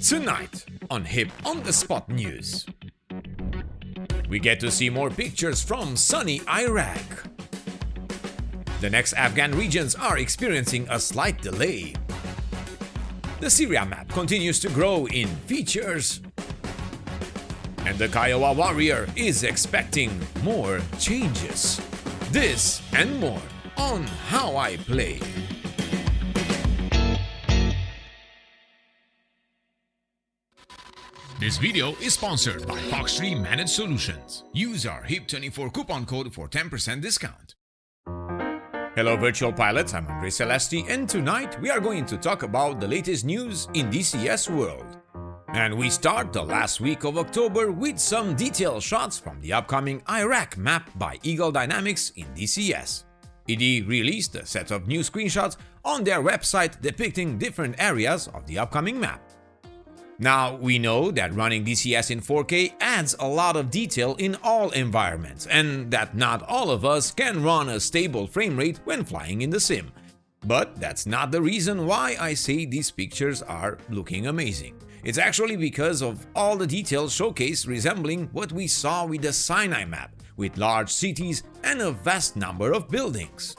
Tonight on Hip on the Spot News, we get to see more pictures from sunny Iraq. The next Afghan regions are experiencing a slight delay. The Syria Map continues to grow in features. And the Kiowa warrior is expecting more changes. This and more on How I Play. This video is sponsored by Fox3 Managed Solutions. Use our HIP24 coupon code for 10% discount. Hello virtual pilots, I'm Andre Celesti, and tonight we are going to talk about the latest news in DCS world. And we start the last week of October with some detailed shots from the upcoming Iraq map by Eagle Dynamics in DCS. ED released a set of new screenshots on their website depicting different areas of the upcoming map. Now, we know that running DCS in 4K adds a lot of detail in all environments, and that not all of us can run a stable frame rate when flying in the sim. But that's not the reason why I say these pictures are looking amazing. It's actually because of all the details showcased resembling what we saw with the Sinai map, with large cities and a vast number of buildings.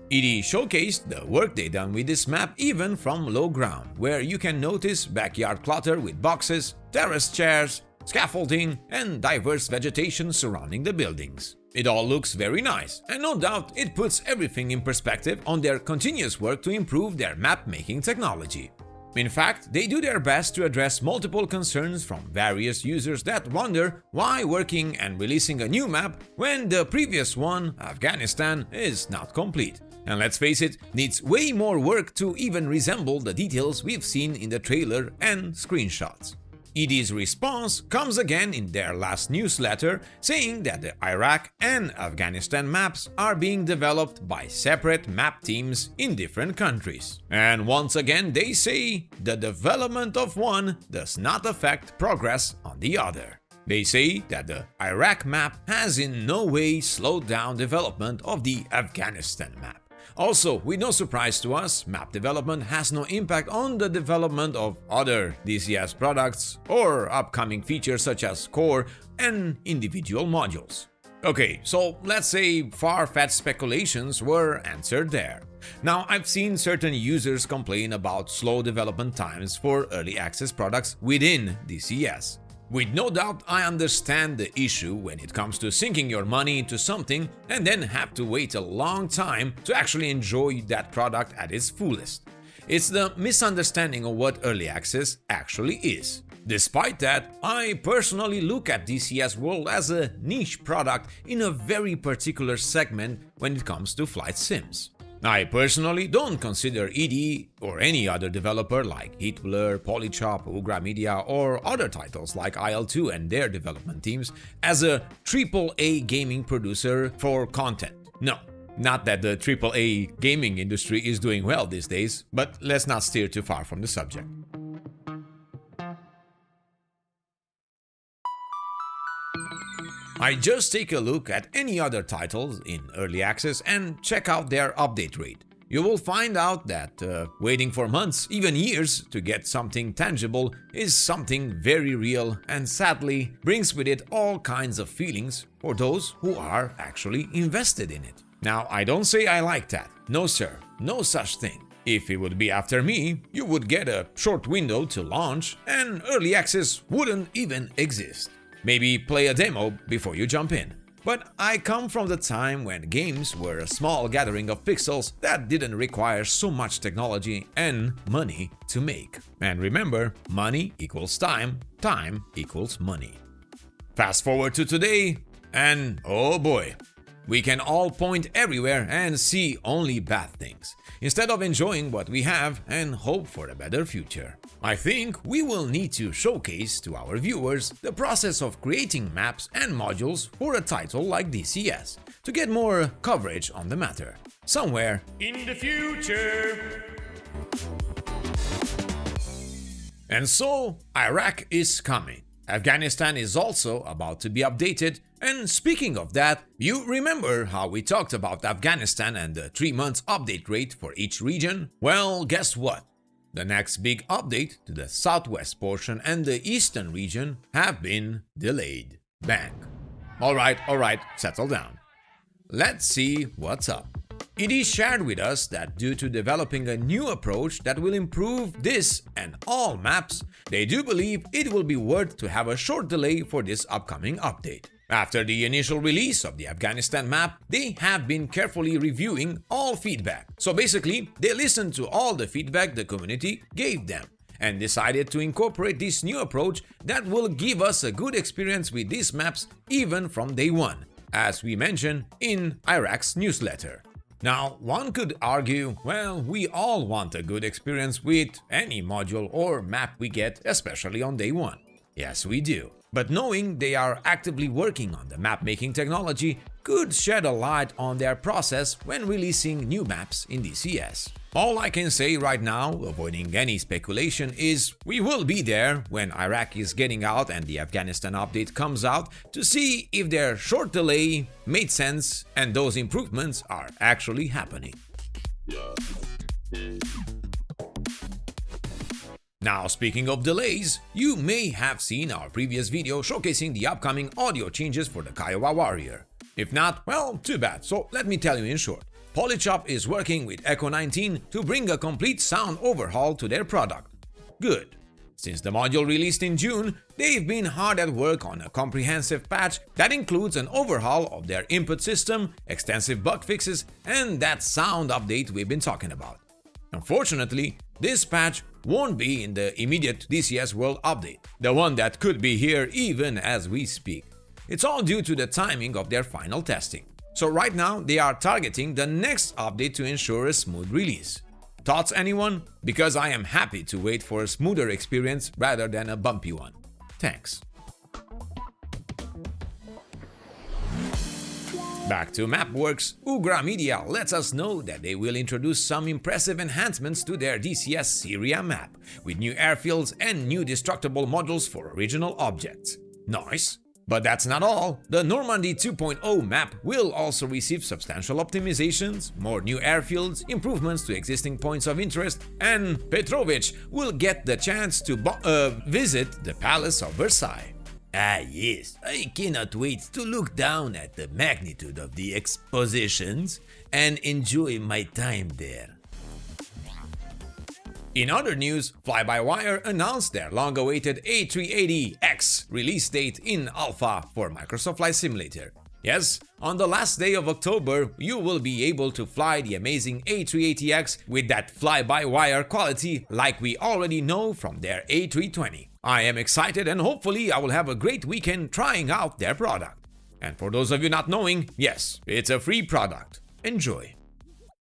ED showcased the work they done with this map even from low ground, where you can notice backyard clutter with boxes, terrace chairs, scaffolding, and diverse vegetation surrounding the buildings. It all looks very nice, and no doubt it puts everything in perspective on their continuous work to improve their map-making technology. In fact, they do their best to address multiple concerns from various users that wonder why working and releasing a new map when the previous one, Afghanistan, is not complete. And let's face it, needs way more work to even resemble the details we've seen in the trailer and screenshots. ED's response comes again in their last newsletter, saying that the Iraq and Afghanistan maps are being developed by separate map teams in different countries. And once again they say the development of one does not affect progress on the other. They say that the Iraq map has in no way slowed down development of the Afghanistan map. Also, with no surprise to us, map development has no impact on the development of other DCS products or upcoming features such as core and individual modules. Okay, so let's say far-fetched speculations were answered there. Now, I've seen certain users complain about slow development times for early access products within DCS. With no doubt, I understand the issue when it comes to sinking your money into something and then have to wait a long time to actually enjoy that product at its fullest. It's the misunderstanding of what early access actually is. Despite that, I personally look at DCS World as a niche product in a very particular segment when it comes to flight sims. I personally don't consider ED or any other developer like Hitblur, Polychop, Ugra Media or other titles like IL2 and their development teams as a AAA gaming producer for content. No, not that the AAA gaming industry is doing well these days, but let's not steer too far from the subject. I just take a look at any other titles in early access and check out their update rate. You will find out that waiting for months, even years, to get something tangible is something very real and sadly brings with it all kinds of feelings for those who are actually invested in it. Now, I don't say I like that. No sir, no such thing. If it would be after me, you would get a short window to launch and early access wouldn't even exist. Maybe play a demo before you jump in. But I come from the time when games were a small gathering of pixels that didn't require so much technology and money to make. And remember, money equals time, time equals money. Fast forward to today, and oh boy, we can all point everywhere and see only bad things, instead of enjoying what we have and hope for a better future. I think we will need to showcase to our viewers the process of creating maps and modules for a title like DCS to get more coverage on the matter, somewhere in the future. And so, Iraq is coming. Afghanistan is also about to be updated, and speaking of that, you remember how we talked about Afghanistan and the 3 months update rate for each region? Well, guess what? the next big update to the southwest portion and the eastern region have been delayed. Bang. Alright, settle down. Let's see what's up. It is shared with us that due to developing a new approach that will improve this and all maps, they do believe it will be worth to have a short delay for this upcoming update. After the initial release of the Afghanistan map, they have been carefully reviewing all feedback. So basically, they listened to all the feedback the community gave them and decided to incorporate this new approach that will give us a good experience with these maps even from day one, as we mentioned in Iraq's newsletter. Now, one could argue, well, we all want a good experience with any module or map we get, especially on day one. Yes, we do. But knowing they are actively working on the map-making technology could shed a light on their process when releasing new maps in DCS. All I can say right now, avoiding any speculation, is we will be there when Iraq is getting out and the Afghanistan update comes out to see if their short delay made sense and those improvements are actually happening. Now, speaking of delays, you may have seen our previous video showcasing the upcoming audio changes for the Kiowa Warrior. If not, well, too bad, so let me tell you in short. Polychop is working with Echo 19 to bring a complete sound overhaul to their product. Good. Since the module released in June, they've been hard at work on a comprehensive patch that includes an overhaul of their input system, extensive bug fixes, and that sound update we've been talking about. Unfortunately, this patch won't be in the immediate DCS World update, the one that could be here even as we speak. It's all due to the timing of their final testing. So right now, they are targeting the next update to ensure a smooth release. Thoughts, anyone? Because I am happy to wait for a smoother experience rather than a bumpy one. Thanks. Back to MapWorks, Ugra Media lets us know that they will introduce some impressive enhancements to their DCS Syria Map, with new airfields and new destructible modules for original objects. Nice! But that's not all. The Normandy 2.0 map will also receive substantial optimizations, more new airfields, improvements to existing points of interest, and Petrovich will get the chance to visit the Palace of Versailles. Ah yes, I cannot wait to look down at the magnitude of the expositions and enjoy my time there. In other news, Fly-by-Wire announced their long-awaited A380X release date in alpha for Microsoft Flight Simulator. Yes, on the last day of October, you will be able to fly the amazing A380X with that fly-by-wire quality like we already know from their A320. I am excited and hopefully I will have a great weekend trying out their product. And for those of you not knowing, yes, it's a free product. Enjoy.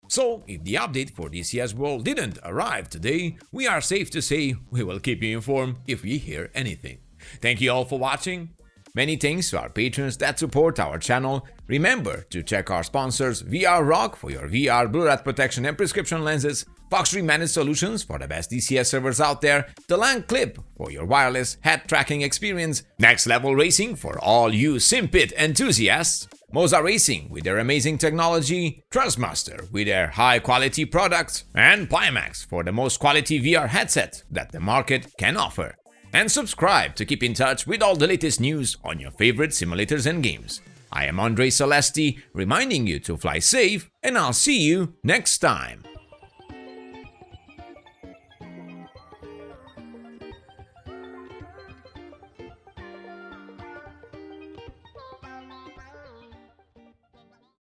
So, if the update for DCS World didn't arrive today, we are safe to say we will keep you informed if we hear anything. Thank you all for watching. Many thanks to our patrons that support our channel. Remember to check our sponsors VR Rock for your VR Blu-ray protection and prescription lenses, Fox3 Managed Solutions for the best DCS servers out there, The Lang Clip for your wireless head tracking experience, Next Level Racing for all you SimPit enthusiasts, Moza Racing with their amazing technology, Trustmaster with their high-quality products, and Pimax for the most quality VR headset that the market can offer. And subscribe to keep in touch with all the latest news on your favorite simulators and games. I am Andre Celesti, reminding you to fly safe, and I'll see you next time.